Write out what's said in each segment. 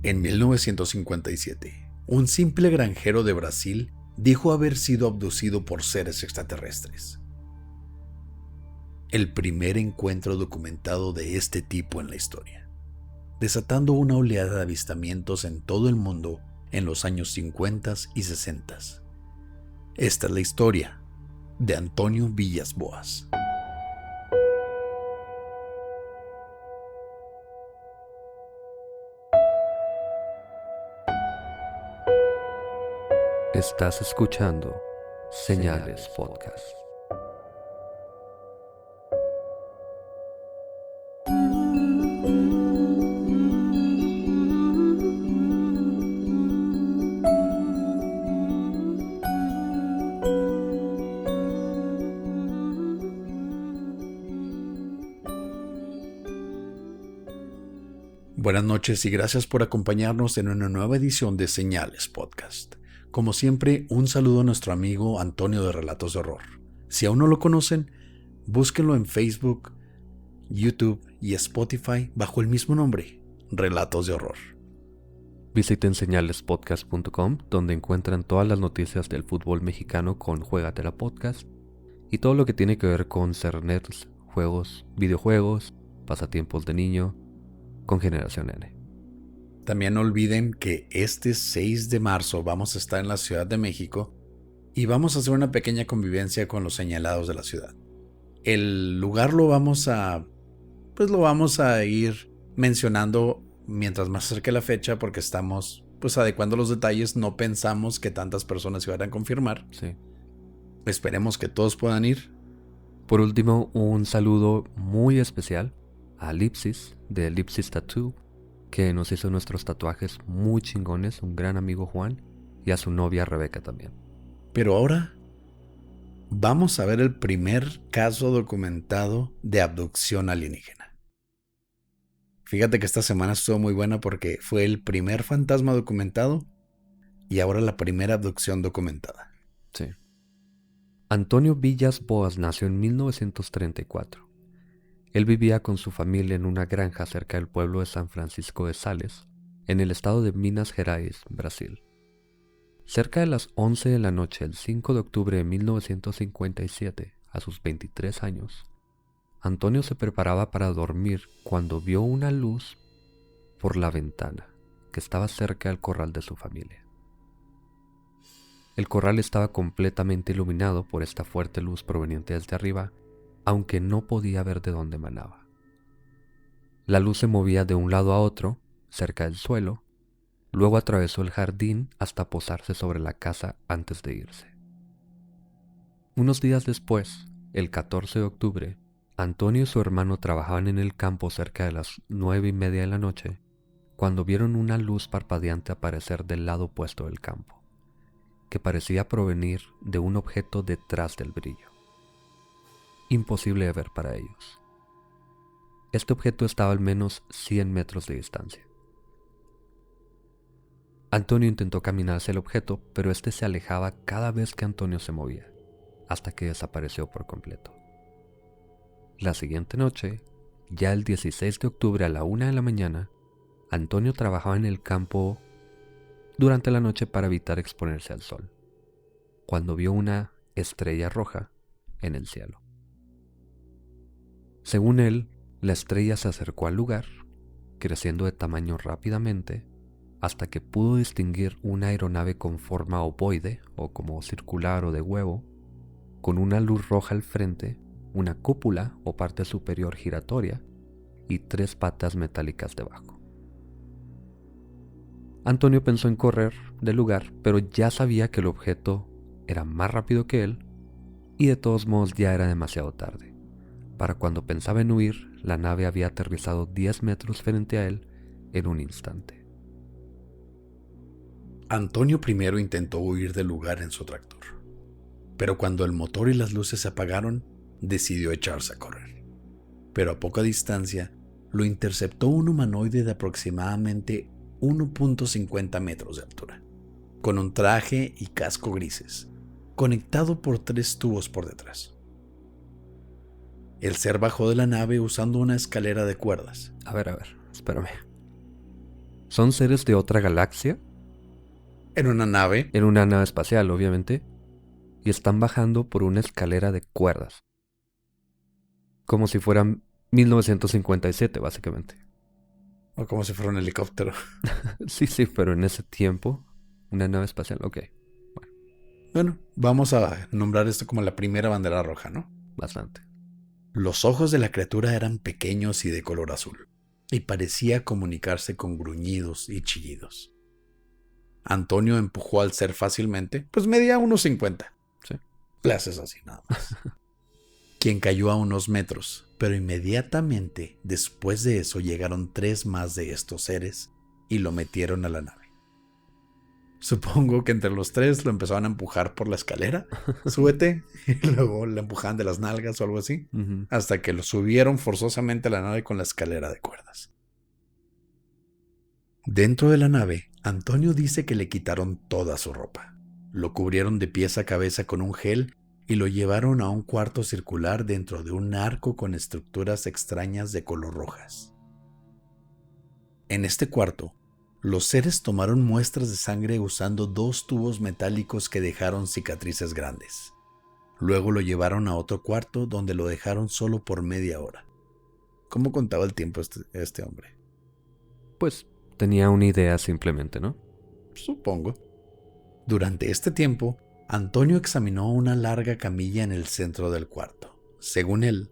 En 1957, un simple granjero de Brasil dijo haber sido abducido por seres extraterrestres. El primer encuentro documentado de este tipo en la historia, desatando una oleada de avistamientos en todo el mundo en los años 50 y 60. Esta es la historia de Antonio Villas-Boas. Estás escuchando Señales Podcast. Buenas noches y gracias por acompañarnos en una nueva edición de Señales Podcast. Como siempre, un saludo a nuestro amigo Antonio de Relatos de Horror. Si aún no lo conocen, búsquenlo en Facebook, YouTube y Spotify bajo el mismo nombre, Relatos de Horror. Visiten señalespodcast.com, donde encuentran todas las noticias del fútbol mexicano con Juégatela Podcast y todo lo que tiene que ver con ser nerds, juegos, videojuegos, pasatiempos de niño, con Generación N. También no olviden que este 6 de marzo vamos a estar en la Ciudad de México y vamos a hacer una pequeña convivencia con los señalados de la ciudad. El lugar lo vamos a ir mencionando mientras más acerque la fecha porque estamos adecuando los detalles. No pensamos que tantas personas se vayan a confirmar. Sí. Esperemos que todos puedan ir. Por último, un saludo muy especial a Lipsis de Lipsis Tattoo, que nos hizo nuestros tatuajes muy chingones, un gran amigo Juan, y a su novia Rebeca también. Pero ahora vamos a ver el primer caso documentado de abducción alienígena. Fíjate que esta semana estuvo muy buena porque fue el primer fantasma documentado y ahora la primera abducción documentada. Sí. Antonio Villas-Boas nació en 1934. Él vivía con su familia en una granja cerca del pueblo de San Francisco de Sales, en el estado de Minas Gerais, Brasil. Cerca de las 11 de la noche, el 5 de octubre de 1957, a sus 23 años, Antonio se preparaba para dormir cuando vio una luz por la ventana que estaba cerca del corral de su familia. El corral estaba completamente iluminado por esta fuerte luz proveniente desde arriba, aunque no podía ver de dónde emanaba. La luz se movía de un lado a otro, cerca del suelo, luego atravesó el jardín hasta posarse sobre la casa antes de irse. Unos días después, el 14 de octubre, Antonio y su hermano trabajaban en el campo cerca de las 9:30 de la noche, cuando vieron una luz parpadeante aparecer del lado opuesto del campo, que parecía provenir de un objeto detrás del brillo. Imposible de ver para ellos. Este objeto estaba al menos 100 metros de distancia. Antonio intentó caminar hacia el objeto, pero este se alejaba cada vez que Antonio se movía, hasta que desapareció por completo. La siguiente noche, ya el 16 de octubre a la 1 de la mañana, Antonio trabajaba en el campo durante la noche para evitar exponerse al sol, cuando vio una estrella roja en el cielo. Según él, la estrella se acercó al lugar, creciendo de tamaño rápidamente, hasta que pudo distinguir una aeronave con forma ovoide, o como circular o de huevo, con una luz roja al frente, una cúpula o parte superior giratoria, y 3 patas metálicas debajo. Antonio pensó en correr del lugar, pero ya sabía que el objeto era más rápido que él, y de todos modos ya era demasiado tarde. Para cuando pensaba en huir, la nave había aterrizado 10 metros frente a él en un instante. Antonio primero intentó huir del lugar en su tractor, pero cuando el motor y las luces se apagaron, decidió echarse a correr. Pero a poca distancia, lo interceptó un humanoide de aproximadamente 1.50 metros de altura, con un traje y casco grises, conectado por 3 tubos por detrás. El ser bajó de la nave usando una escalera de cuerdas. A ver, espérame. Son seres de otra galaxia, En una nave. en una nave espacial, obviamente, y están bajando por una escalera de cuerdas. Como si fueran 1957, básicamente. O como si fuera un helicóptero. Sí, pero en ese tiempo, una nave espacial, ok, Bueno, vamos a nombrar esto como la primera bandera roja, ¿no? bastante. Los ojos de la criatura eran pequeños y de color azul, y parecía comunicarse con gruñidos y chillidos. Antonio empujó al ser fácilmente, pues medía unos 50. Sí. Le haces así nada más. Quien cayó a unos metros, pero inmediatamente después de eso llegaron 3 más de estos seres y lo metieron a la nave. Supongo que entre los 3 lo empezaron a empujar por la escalera, súbete, y luego lo empujaban de las nalgas o algo así, Ujú. hasta que lo subieron forzosamente a la nave con la escalera de cuerdas. Dentro de la nave, Antonio dice que le quitaron toda su ropa. Lo cubrieron de pies a cabeza con un gel y lo llevaron a un cuarto circular dentro de un arco con estructuras extrañas de color rojas. En este cuarto, los seres tomaron muestras de sangre usando 2 tubos metálicos que dejaron cicatrices grandes. Luego lo llevaron a otro cuarto donde lo dejaron solo por media hora. ¿Cómo contaba el tiempo este hombre? Pues tenía una idea simplemente, ¿no? Supongo. Durante este tiempo, Antonio examinó una larga camilla en el centro del cuarto. Según él,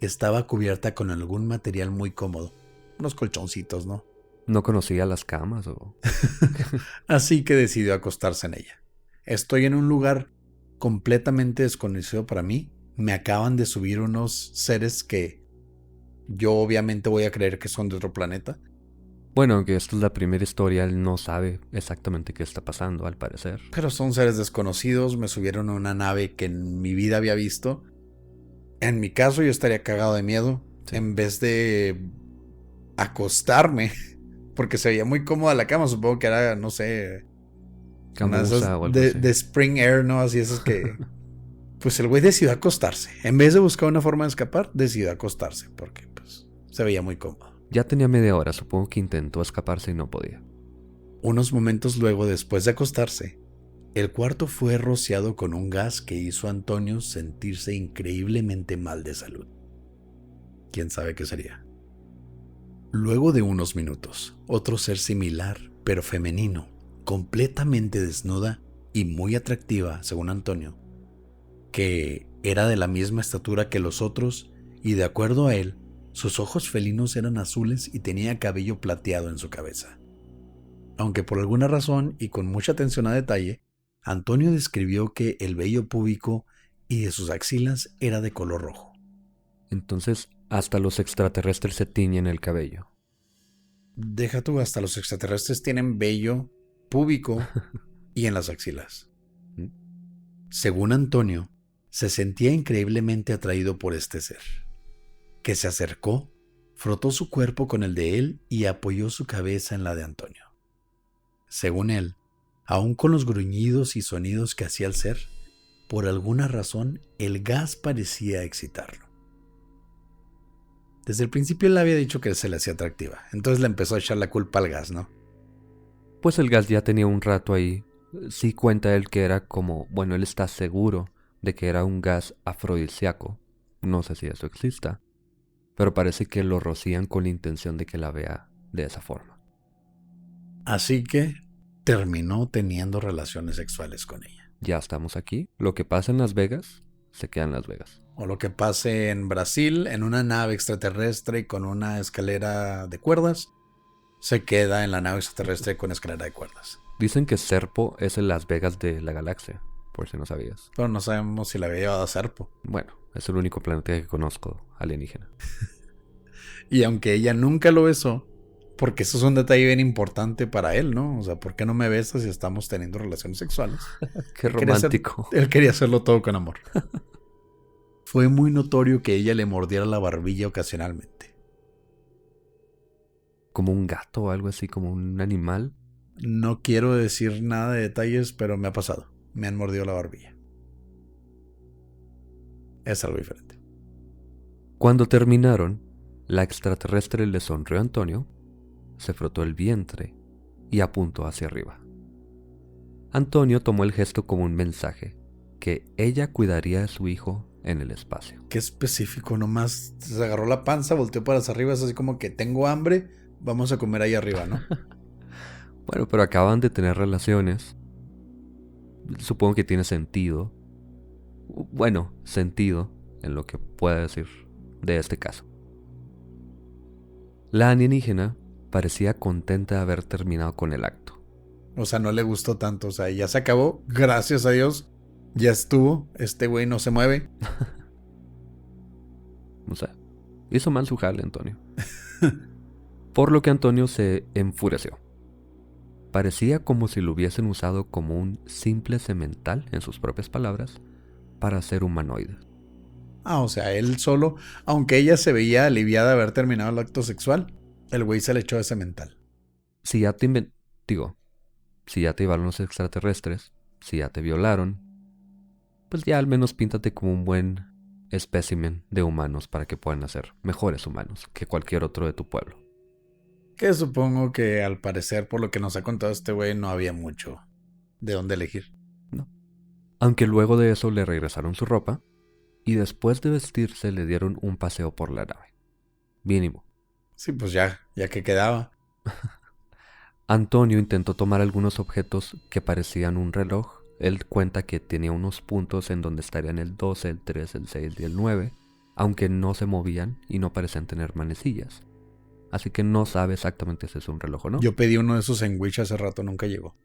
estaba cubierta con algún material muy cómodo. Unos colchoncitos, ¿no? No conocía las camas o... Así que decidió acostarse en ella. Estoy en un lugar completamente desconocido para mí. Me acaban de subir unos seres que yo obviamente voy a creer que son de otro planeta. Bueno, aunque esta es la primera historia, él no sabe exactamente qué está pasando, al parecer. Pero son seres desconocidos. Me subieron a una nave que en mi vida había visto. En mi caso yo estaría cagado de miedo. Sí. En vez de acostarme, porque se veía muy cómoda la cama. Supongo que era, no sé, una de esas Camusa o algo así. de Spring Air, ¿no? Así esas que... Pues el güey decidió acostarse. En vez de buscar una forma de escapar, decidió acostarse porque pues se veía muy cómodo. Ya tenía media hora, supongo que intentó escaparse y no podía. Unos momentos luego, después de acostarse, el cuarto fue rociado con un gas que hizo a Antonio sentirse increíblemente mal de salud. ¿Quién sabe qué sería? Luego de unos minutos, otro ser similar, pero femenino, completamente desnuda y muy atractiva, según Antonio, que era de la misma estatura que los otros y de acuerdo a él, sus ojos felinos eran azules y tenía cabello plateado en su cabeza. Aunque por alguna razón y con mucha atención a detalle, Antonio describió que el vello púbico y de sus axilas era de color rojo. Entonces, hasta los extraterrestres se tiñen el cabello. Deja tú, hasta los extraterrestres tienen vello púbico y en las axilas. Según Antonio, se sentía increíblemente atraído por este ser, que se acercó, frotó su cuerpo con el de él y apoyó su cabeza en la de Antonio. Según él, aun con los gruñidos y sonidos que hacía el ser, por alguna razón el gas parecía excitarlo. Desde el principio él había dicho que se le hacía atractiva, entonces le empezó a echar la culpa al gas, ¿no? Pues el gas ya tenía un rato ahí. Sí cuenta él que era como... Bueno, él está seguro de que era un gas afrodisíaco. No sé si eso exista. Pero parece que lo rocían con la intención de que la vea de esa forma. Así que terminó teniendo relaciones sexuales con ella. Ya estamos aquí. Lo que pasa en Las Vegas, se queda en Las Vegas. O lo que pase en Brasil, en una nave extraterrestre con una escalera de cuerdas, se queda en la nave extraterrestre con escalera de cuerdas. Dicen que Serpo es el Las Vegas de la galaxia, por si no sabías. Pero no sabemos si la había llevado a Serpo. Bueno, es el único planeta que conozco alienígena. Y aunque ella nunca lo besó, porque eso es un detalle bien importante para él, ¿no? O sea, ¿por qué no me besas si estamos teniendo relaciones sexuales? Qué romántico. Él quería hacerlo todo con amor. Fue muy notorio que ella le mordiera la barbilla ocasionalmente. Como un gato o algo así, como un animal. No quiero decir nada de detalles, pero me ha pasado. Me han mordido la barbilla. Es algo diferente. Cuando terminaron, la extraterrestre le sonrió a Antonio, se frotó el vientre y apuntó hacia arriba. Antonio tomó el gesto como un mensaje, que ella cuidaría de su hijo en el espacio. Qué específico, nomás se agarró la panza, volteó para hacia arriba, es así como que tengo hambre, vamos a comer ahí arriba, ¿no? Bueno, pero acaban de tener relaciones. Supongo que tiene sentido. Bueno, sentido en lo que pueda decir de este caso. La alienígena parecía contenta de haber terminado con el acto. O sea, no le gustó tanto, o sea, ya se acabó, gracias a Dios, ya estuvo, este güey no se mueve. O sea, hizo mal su jale, Antonio. Por lo que Antonio se enfureció. Parecía como si lo hubiesen usado como un simple semental, en sus propias palabras, para ser humanoide. O sea, él solo, aunque ella se veía aliviada de haber terminado el acto sexual, el güey se le echó ese mental. Si ya te si ya te llevaron los extraterrestres, si ya te violaron, pues ya al menos píntate como un buen espécimen de humanos para que puedan ser mejores humanos que cualquier otro de tu pueblo. Que supongo que al parecer, por lo que nos ha contado este güey, no había mucho de dónde elegir. No. Aunque luego de eso le regresaron su ropa y después de vestirse le dieron un paseo por la nave. Mínimo. Sí, pues ya que quedaba. Antonio intentó tomar algunos objetos que parecían un reloj. Él cuenta que tenía unos puntos en donde estarían el 12, el 3, el 6 y el 9, aunque no se movían y no parecían tener manecillas. Así que no sabe exactamente si es un reloj o no. Yo pedí uno de esos en Wish hace rato, nunca llegó.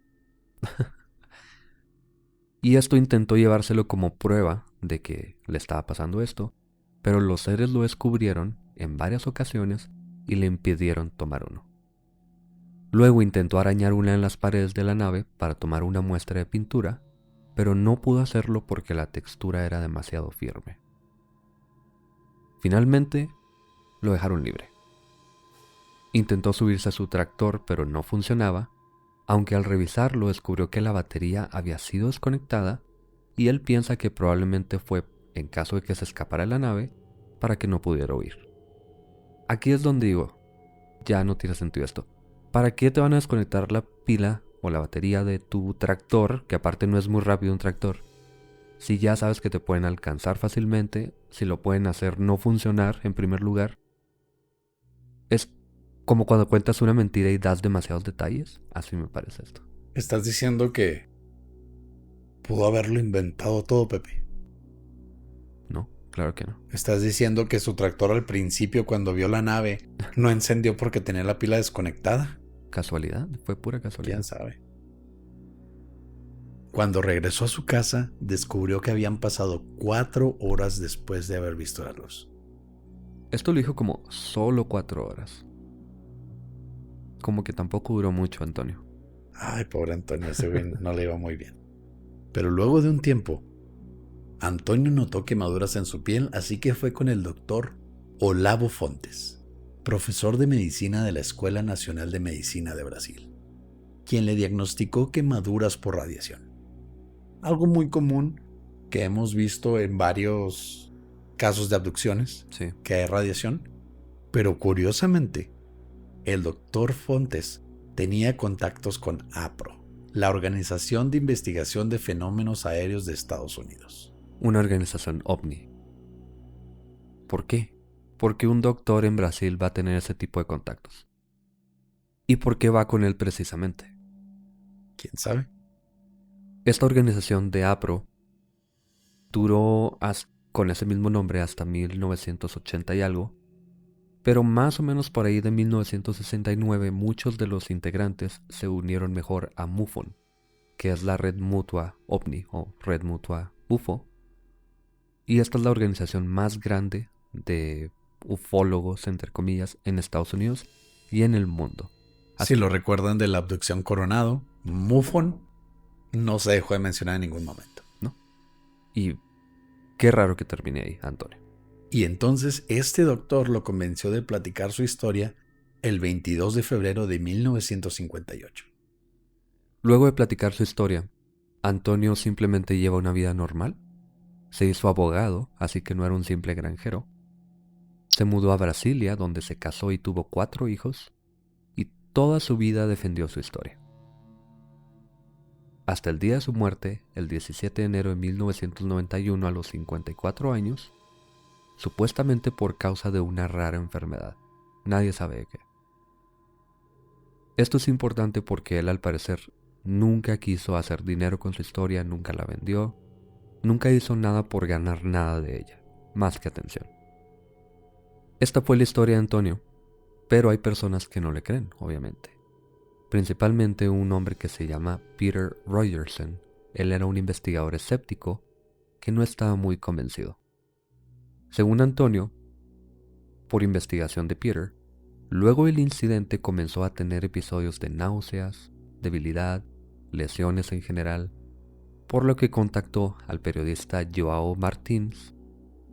Y esto intentó llevárselo como prueba de que le estaba pasando esto, pero los seres lo descubrieron en varias ocasiones y le impidieron tomar uno. Luego intentó arañar una de las paredes de la nave para tomar una muestra de pintura, pero no pudo hacerlo porque la textura era demasiado firme. Finalmente, lo dejaron libre. Intentó subirse a su tractor, pero no funcionaba, aunque al revisarlo descubrió que la batería había sido desconectada y él piensa que probablemente fue en caso de que se escapara de la nave para que no pudiera huir. Aquí es donde digo, ya no tiene sentido esto. ¿Para qué te van a desconectar la pila o la batería de tu tractor, que aparte no es muy rápido un tractor, si ya sabes que te pueden alcanzar fácilmente, si lo pueden hacer no funcionar en primer lugar? Es como cuando cuentas una mentira y das demasiados detalles. Así me parece esto. Estás diciendo que pudo haberlo inventado todo, Pepe. No, claro que no. Estás diciendo que su tractor al principio, cuando vio la nave, no encendió porque tenía la pila desconectada. ¿Casualidad? Fue pura casualidad. ¿Quién sabe? Cuando regresó a su casa, descubrió que habían pasado 4 horas después de haber visto la luz. Esto lo dijo como solo 4 horas. Como que tampoco duró mucho, Antonio. Ay, pobre Antonio, ese güey no le iba muy bien. Pero luego de un tiempo, Antonio notó quemaduras en su piel, así que fue con el doctor Olavo Fontes, profesor de medicina de la Escuela Nacional de Medicina de Brasil, quien le diagnosticó quemaduras por radiación. Algo muy común que hemos visto en varios casos de abducciones, Sí. que hay radiación, pero curiosamente, el doctor Fontes tenía contactos con APRO, la Organización de Investigación de Fenómenos Aéreos de Estados Unidos. Una organización ovni. ¿Por qué? ¿Por qué un doctor en Brasil va a tener ese tipo de contactos? ¿Y por qué va con él precisamente? ¿Quién sabe? Esta organización de APRO duró con ese mismo nombre hasta 1980 y algo, pero más o menos por ahí de 1969 muchos de los integrantes se unieron mejor a MUFON, que es la Red Mutua OVNI o Red Mutua UFO, y esta es la organización más grande de ufólogos, entre comillas, en Estados Unidos y en el mundo. Si lo recuerdan de la abducción Coronado, MUFON no se dejó de mencionar en ningún momento. ¿No? Y qué raro que termine ahí, Antonio. Y entonces este doctor lo convenció de platicar su historia el 22 de febrero de 1958. Luego de platicar su historia, Antonio simplemente lleva una vida normal. Se hizo abogado, así que no era un simple granjero. Se mudó a Brasilia, donde se casó y tuvo 4 hijos. Y toda su vida defendió su historia. Hasta el día de su muerte, el 17 de enero de 1991 a los 54 años, supuestamente por causa de una rara enfermedad. Nadie sabe de qué. Esto es importante porque él al parecer nunca quiso hacer dinero con su historia, nunca la vendió, nunca hizo nada por ganar nada de ella, más que atención. Esta fue la historia de Antonio, pero hay personas que no le creen, obviamente. Principalmente un hombre que se llama Peter Rogerson. Él era un investigador escéptico que no estaba muy convencido. Según Antonio, por investigación de Peter, luego del incidente comenzó a tener episodios de náuseas, debilidad, lesiones en general, por lo que contactó al periodista Joao Martins,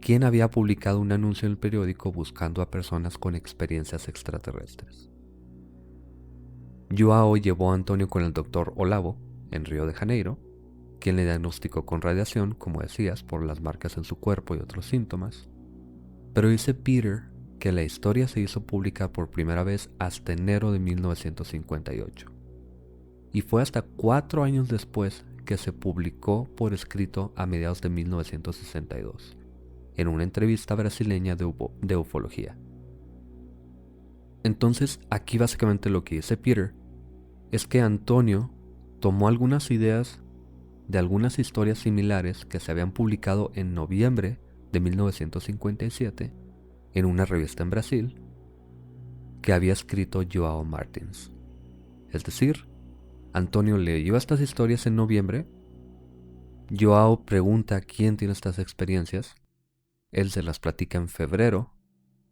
quien había publicado un anuncio en el periódico buscando a personas con experiencias extraterrestres. Joao llevó a Antonio con el doctor Olavo, en Río de Janeiro, quien le diagnosticó con radiación, como decías, por las marcas en su cuerpo y otros síntomas. Pero dice Peter que la historia se hizo pública por primera vez hasta enero de 1958. Y fue hasta 4 años después que se publicó por escrito a mediados de 1962, en una entrevista brasileña de ufología. Entonces, aquí básicamente lo que dice Peter es que Antonio tomó algunas ideas de algunas historias similares que se habían publicado en noviembre de 1957 en una revista en Brasil que había escrito Joao Martins. Es decir, Antonio leyó estas historias en noviembre, Joao pregunta quién tiene estas experiencias, él se las platica en febrero,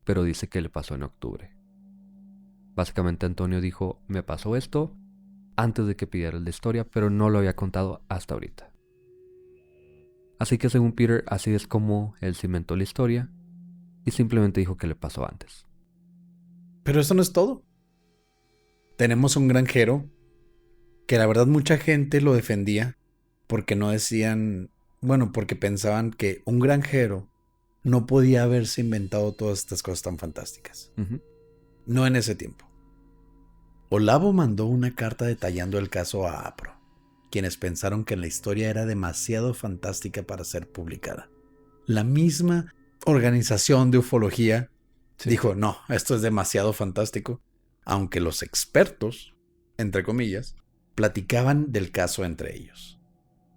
pero dice que le pasó en octubre. Básicamente Antonio dijo, me pasó esto antes de que pidiera la historia, pero no lo había contado hasta ahorita. Así que según Peter, así es como él cimentó la historia y simplemente dijo que le pasó antes. Pero eso no es todo. Tenemos un granjero que la verdad mucha gente lo defendía porque no decían, porque pensaban que un granjero no podía haberse inventado todas estas cosas tan fantásticas. No en ese tiempo. Olavo mandó una carta detallando el caso a APRO, quienes pensaron que la historia era demasiado fantástica para ser publicada. La misma organización de ufología dijo, no, esto es demasiado fantástico, aunque los expertos, entre comillas, platicaban del caso entre ellos.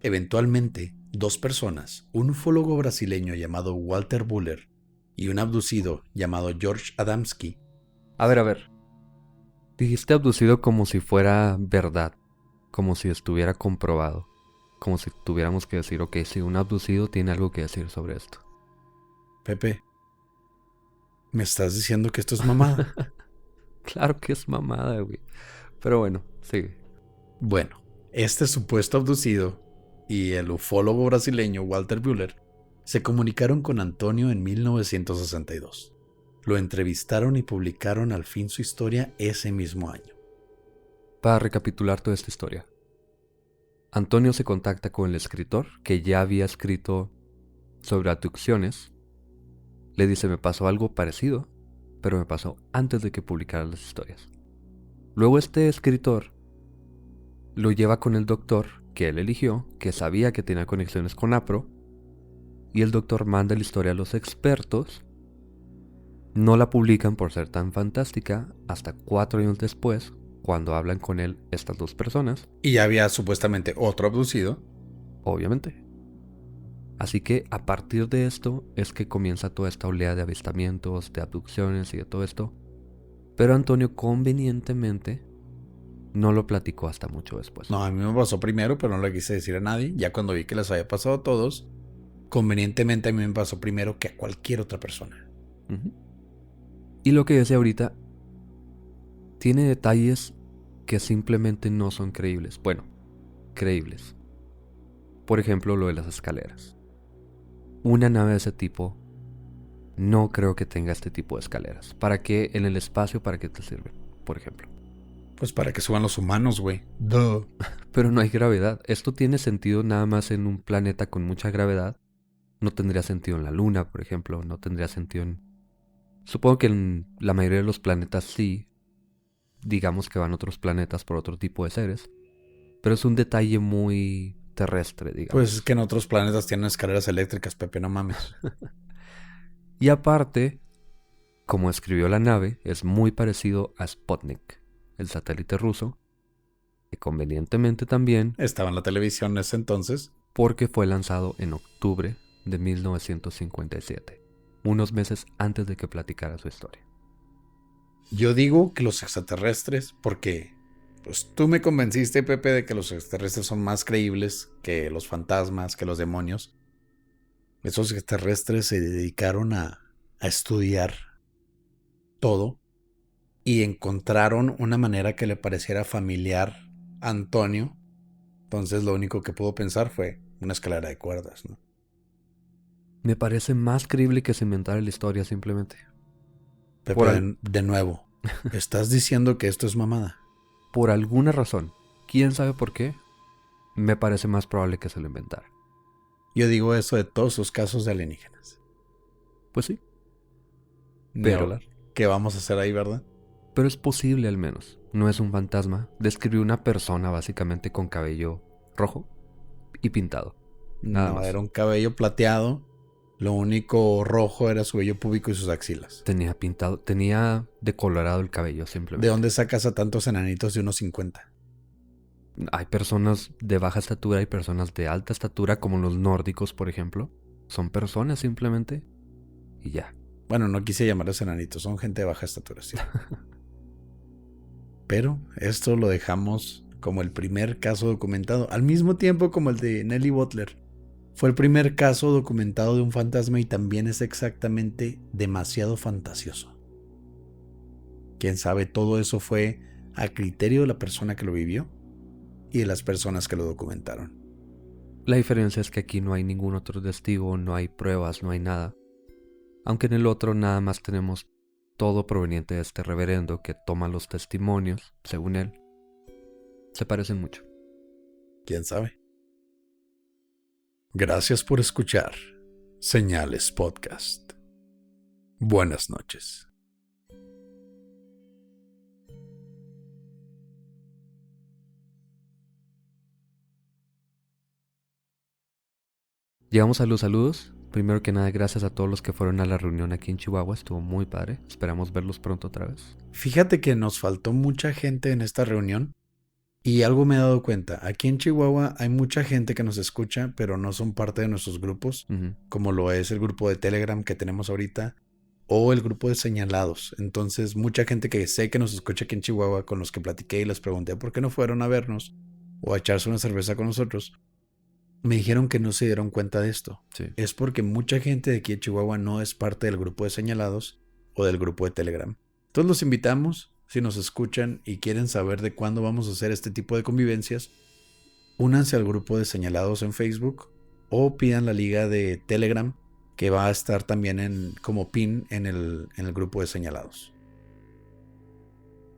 Eventualmente, 2 personas, un ufólogo brasileño llamado Walter Buller y un abducido llamado George Adamski. A ver. Dijiste abducido como si fuera verdad, como si estuviera comprobado, como si tuviéramos que decir, ok, si un abducido tiene algo que decir sobre esto. Pepe, ¿me estás diciendo que esto es mamada? Claro que es mamada, güey. Pero bueno, sigue. Bueno, este supuesto abducido y el ufólogo brasileño Walter Buller se comunicaron con Antonio en 1962. Lo entrevistaron y publicaron al fin su historia ese mismo año. Para recapitular toda esta historia, Antonio se contacta con el escritor que ya había escrito sobre abducciones. Le dice, me pasó algo parecido, pero me pasó antes de que publicara las historias. Luego este escritor lo lleva con el doctor que él eligió, que sabía que tenía conexiones con APRO, y el doctor manda la historia a los expertos. No la publican por ser tan fantástica hasta 4 años después, cuando hablan con él estas 2 personas. Y ya había supuestamente otro abducido. Obviamente. Así que a partir de esto es que comienza toda esta oleada de avistamientos, de abducciones y de todo esto. Pero Antonio convenientemente no lo platicó hasta mucho después. No, a mí me pasó primero, pero no le quise decir a nadie. Ya cuando vi que les había pasado a todos, convenientemente a mí me pasó primero que a cualquier otra persona. Y lo que decía ahorita tiene detalles que simplemente no son creíbles. Bueno, creíbles. Por ejemplo, lo de las escaleras. Una nave de ese tipo no creo que tenga este tipo de escaleras. ¿Para qué en el espacio? ¿Para qué te sirven? Por ejemplo. Pues para que suban los humanos, güey. Pero no hay gravedad. Esto tiene sentido nada más en un planeta con mucha gravedad. No tendría sentido en la Luna, por ejemplo. No tendría sentido en... Supongo que en la mayoría de los planetas sí. digamos que van a otros planetas por otro tipo de seres. Pero es un detalle muy terrestre, digamos. Pues es que en otros planetas tienen escaleras eléctricas, Pepe, no mames. Y aparte, como escribió la nave, es muy parecido a Sputnik, el satélite ruso, que convenientemente también Estaba en la televisión en ese entonces. porque fue lanzado en octubre de 1957, unos meses antes de que platicara su historia. Yo digo que los extraterrestres, porque pues tú me convenciste, Pepe, de que los extraterrestres son más creíbles que los fantasmas, que los demonios. Esos extraterrestres se dedicaron a estudiar todo y encontraron una manera que le pareciera familiar a Antonio. Entonces lo único que pudo pensar fue una escalera de cuerdas, ¿no? Me parece más creíble que se inventara la historia simplemente. Pepe, de nuevo, ¿estás diciendo que esto es mamada? Por alguna razón, quién sabe por qué, me parece más probable que se lo inventara. Yo digo eso de todos sus casos de alienígenas. Pues sí. Ni Pero- hablar. ¿Qué vamos a hacer ahí, verdad? Pero es posible al menos. No es un fantasma. Describió una persona básicamente con cabello rojo y pintado. Nada No, más. era un cabello plateado. Lo único rojo era su vello púbico y sus axilas. Tenía decolorado el cabello simplemente. ¿De dónde sacas a tantos enanitos de unos 50? Hay personas de baja estatura y personas de alta estatura, como los nórdicos, por ejemplo. Son personas simplemente. Y ya. Bueno, no quise llamarlos enanitos, son gente de baja estatura, sí. Pero esto lo dejamos como el primer caso documentado, al mismo tiempo como el de Nellie Butler. Fue el primer caso documentado de un fantasma y también es exactamente demasiado fantasioso. Quién sabe, todo eso fue a criterio de la persona que lo vivió y de las personas que lo documentaron. La diferencia es que aquí no hay ningún otro testigo, no hay pruebas, no hay nada. Aunque en el otro nada más tenemos todo proveniente de este reverendo que toma los testimonios, según él. Se parecen mucho. ¿Quién sabe? Gracias por escuchar Señales Podcast. Buenas noches. Llegamos a los saludos. Primero que nada, gracias a todos los que fueron a la reunión aquí en Chihuahua. Estuvo muy padre. Esperamos verlos pronto otra vez. Fíjate que nos faltó mucha gente en esta reunión y algo me he dado cuenta. Aquí en Chihuahua hay mucha gente que nos escucha, pero no son parte de nuestros grupos, como lo es el grupo de Telegram que tenemos ahorita o el grupo de señalados. Entonces, mucha gente que sé que nos escucha aquí en Chihuahua, con los que platiqué y les pregunté por qué no fueron a vernos o a echarse una cerveza con nosotros, me dijeron que no se dieron cuenta de esto. Sí. Es porque mucha gente de aquí de Chihuahua no es parte del grupo de señalados o del grupo de Telegram. Entonces los invitamos, si nos escuchan y quieren saber de cuándo vamos a hacer este tipo de convivencias, únanse al grupo de señalados en Facebook o pidan la liga de Telegram que va a estar también como pin en el grupo de señalados.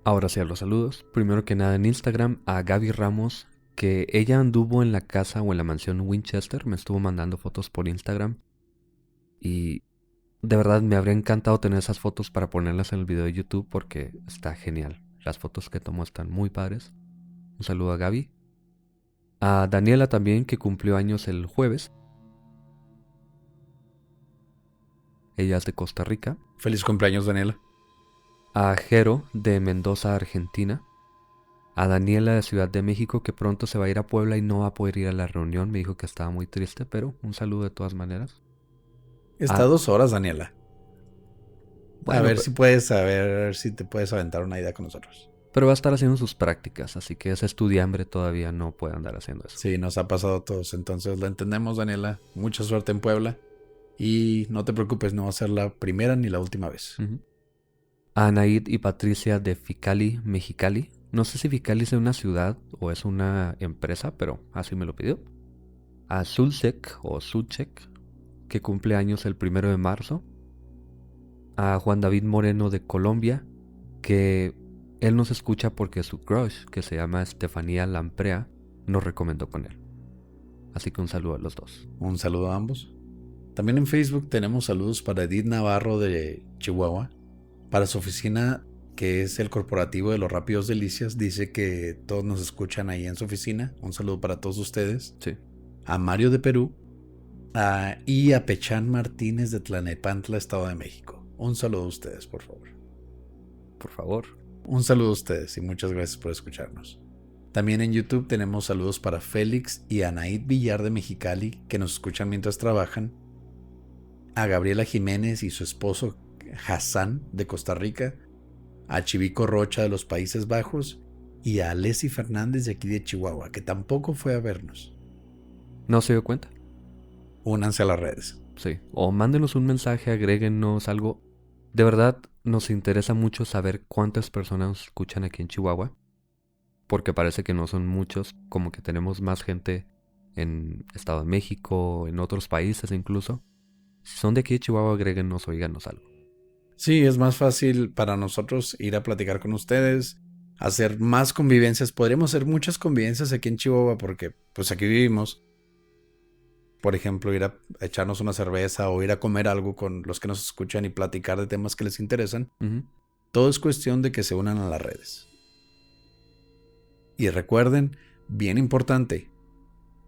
Ahora sí a los saludos. Primero que nada en Instagram a Gaby Ramos, que ella anduvo en la casa o en la mansión Winchester. Me estuvo mandando fotos por Instagram. Y de verdad me habría encantado tener esas fotos para ponerlas en el video de YouTube porque está genial. Las fotos que tomó están muy padres. Un saludo a Gaby. A Daniela también, que cumplió años el jueves. Ella es de Costa Rica. Feliz cumpleaños, Daniela. A Jero de Mendoza, Argentina. A Daniela de Ciudad de México, que pronto se va a ir a Puebla y no va a poder ir a la reunión. Me dijo que estaba muy triste, pero un saludo de todas maneras. Está 2 horas, Daniela. Bueno, a ver si te puedes aventar una idea con nosotros. Pero va a estar haciendo sus prácticas, así que ese estudiambre todavía no puede andar haciendo eso. Sí, nos ha pasado a todos, entonces lo entendemos, Daniela. Mucha suerte en Puebla. Y no te preocupes, no va a ser la primera ni la última vez. A Anaid y Patricia de Ficali, Mexicali. No sé si Ficali es una ciudad o es una empresa, pero así me lo pidió. A Zulcek o Suchek, que cumple años el 1 de marzo. A Juan David Moreno de Colombia, que él nos escucha porque su crush, que se llama Estefanía Lamprea, nos recomendó con él. Así que un saludo a los dos. Un saludo a ambos. También en Facebook tenemos saludos para Edith Navarro de Chihuahua. Para su oficina que es el corporativo de los Rápidos Delicias, dice que todos nos escuchan ahí en su oficina. Un saludo para todos ustedes. Sí. A Mario de Perú y a Pechán Martínez de Tlanepantla, Estado de México. Un saludo a ustedes, por favor. Por favor. Un saludo a ustedes y muchas gracias por escucharnos. También en YouTube tenemos saludos para Félix y Anaid Villar de Mexicali, que nos escuchan mientras trabajan. A Gabriela Jiménez y su esposo Hassan de Costa Rica. A Chivico Rocha de los Países Bajos. Y a Alessi Fernández de aquí de Chihuahua, que tampoco fue a vernos. ¿No se dio cuenta? Únanse a las redes. Sí. O mándenos un mensaje, agréguenos algo. De verdad, nos interesa mucho saber cuántas personas nos escuchan aquí en Chihuahua. Porque parece que no son muchos, como que tenemos más gente en Estado de México, en otros países incluso. Si son de aquí de Chihuahua, agréguenos o díganos algo. Sí, es más fácil para nosotros ir a platicar con ustedes, hacer más convivencias. Podríamos hacer muchas convivencias aquí en Chihuahua porque pues aquí vivimos. Por ejemplo, ir a echarnos una cerveza o ir a comer algo con los que nos escuchan y platicar de temas que les interesan. Todo es cuestión de que se unan a las redes. Y recuerden, bien importante,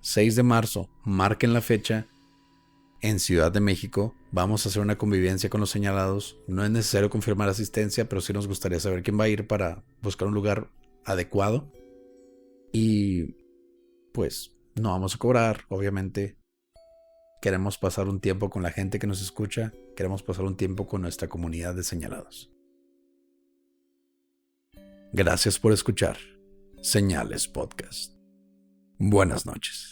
6 de marzo, marquen la fecha. En Ciudad de México vamos a hacer una convivencia con los señalados. No es necesario confirmar asistencia, pero sí nos gustaría saber quién va a ir para buscar un lugar adecuado. Y pues no vamos a cobrar, obviamente. Queremos pasar un tiempo con la gente que nos escucha. Queremos pasar un tiempo con nuestra comunidad de señalados. Gracias por escuchar Señales Podcast. Buenas noches.